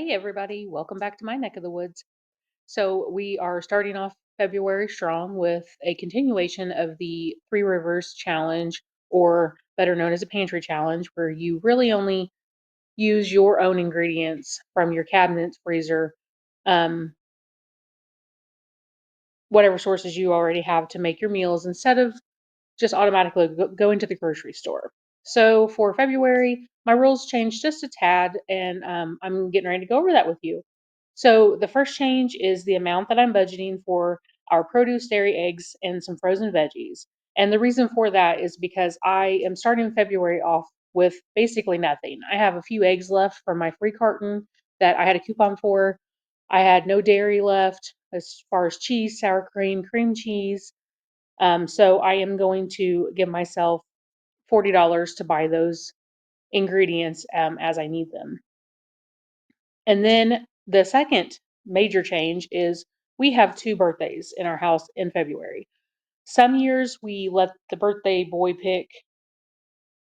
Hey, everybody, welcome back to my neck of the woods. So, we are starting off February strong with a continuation of the Three Rivers Challenge, or better known as a pantry challenge, where you really only use your own ingredients from your cabinet, freezer, um, whatever sources you already have to make your meals instead of just automatically going to the grocery store. So for February, my rules changed just a tad, and I'm getting ready to go over that with you. So the first change is the amount that I'm budgeting for our produce, dairy, eggs, and some frozen veggies. And the reason for that is because I am starting February off with basically nothing. I have a few eggs left from my free carton that I had a coupon for. I had no dairy left as far as cheese, sour cream, cream cheese, so I am going to give myself $40 to buy those ingredients as I need them. And then the second major change is we have two birthdays in our house in February. Some years we let the birthday boy pick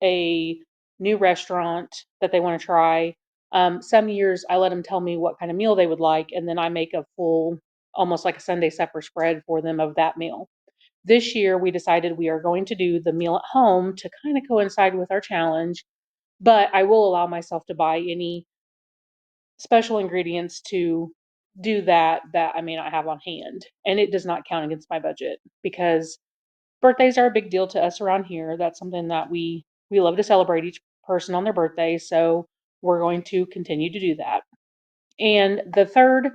a new restaurant that they want to try. Some years I let them tell me what kind of meal they would like, and then I make a full, almost like a Sunday supper spread for them of that meal. This year, we decided we are going to do the meal at home to kind of coincide with our challenge, but I will allow myself to buy any special ingredients to do that I may not have on hand. And it does not count against my budget because birthdays are a big deal to us around here. That's something that we love to celebrate each person on their birthday, so we're going to continue to do that. And the third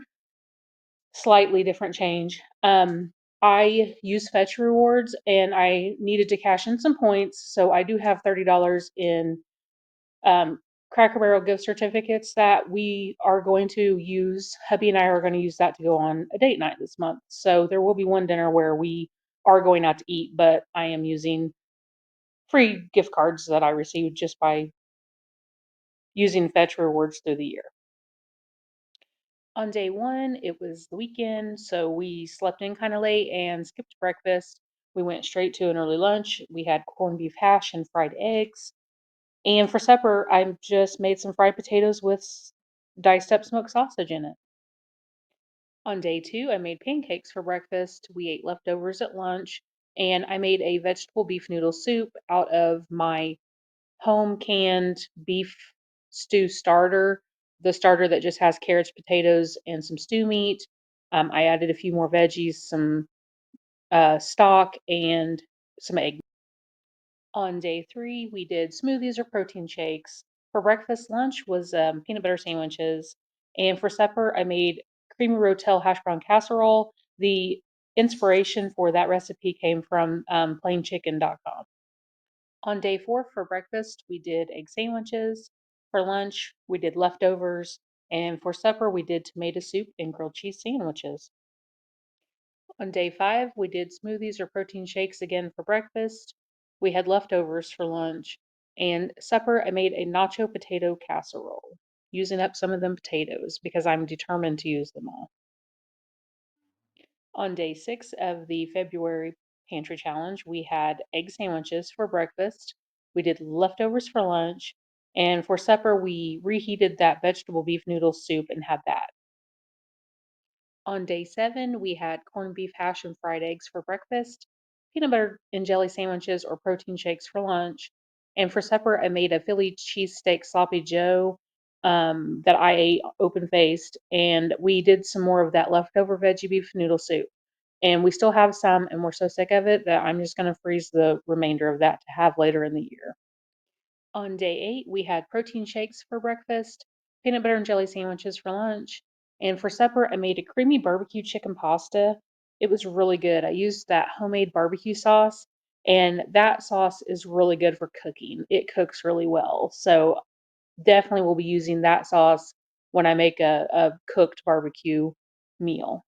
slightly different change. I use Fetch Rewards and I needed to cash in some points. So I do have $30 in um, Cracker Barrel gift certificates that we are going to use. Hubby and I are going to use that to go on a date night this month. So there will be one dinner where we are going out to eat, but I am using free gift cards that I received just by using Fetch Rewards through the year. On day one, it was the weekend, so we slept in kind of late and skipped breakfast. We went straight to an early lunch. We had corned beef hash and fried eggs. And for supper, I just made some fried potatoes with diced up smoked sausage in it. On day two, I made pancakes for breakfast. We ate leftovers at lunch. And I made a vegetable beef noodle soup out of my home canned beef stew starter, the starter that just has carrots, potatoes, and some stew meat. I added a few more veggies, some stock, and some egg. On day three, we did smoothies or protein shakes. For breakfast, lunch was peanut butter sandwiches. And for supper, I made creamy rotel hash brown casserole. The inspiration for that recipe came from plainchicken.com. On day four for breakfast, we did egg sandwiches. For lunch, we did leftovers. And for supper, we did tomato soup and grilled cheese sandwiches. On day five, we did smoothies or protein shakes again for breakfast. We had leftovers for lunch. And supper, I made a nacho potato casserole, using up some of them potatoes because I'm determined to use them all. On day six of the February pantry challenge, we had egg sandwiches for breakfast. We did leftovers for lunch. And for supper, we reheated that vegetable beef noodle soup and had that. On day seven, we had corned beef hash and fried eggs for breakfast, peanut butter and jelly sandwiches or protein shakes for lunch. And for supper, I made a Philly cheesesteak sloppy Joe that I ate open faced. And we did some more of that leftover veggie beef noodle soup. And we still have some, and we're so sick of it that I'm just going to freeze the remainder of that to have later in the year. On day eight, we had protein shakes for breakfast, peanut butter and jelly sandwiches for lunch, and for supper, I made a creamy barbecue chicken pasta. It was really good. I used that homemade barbecue sauce, and that sauce is really good for cooking. It cooks really well. So, definitely will be using that sauce when I make a cooked barbecue meal.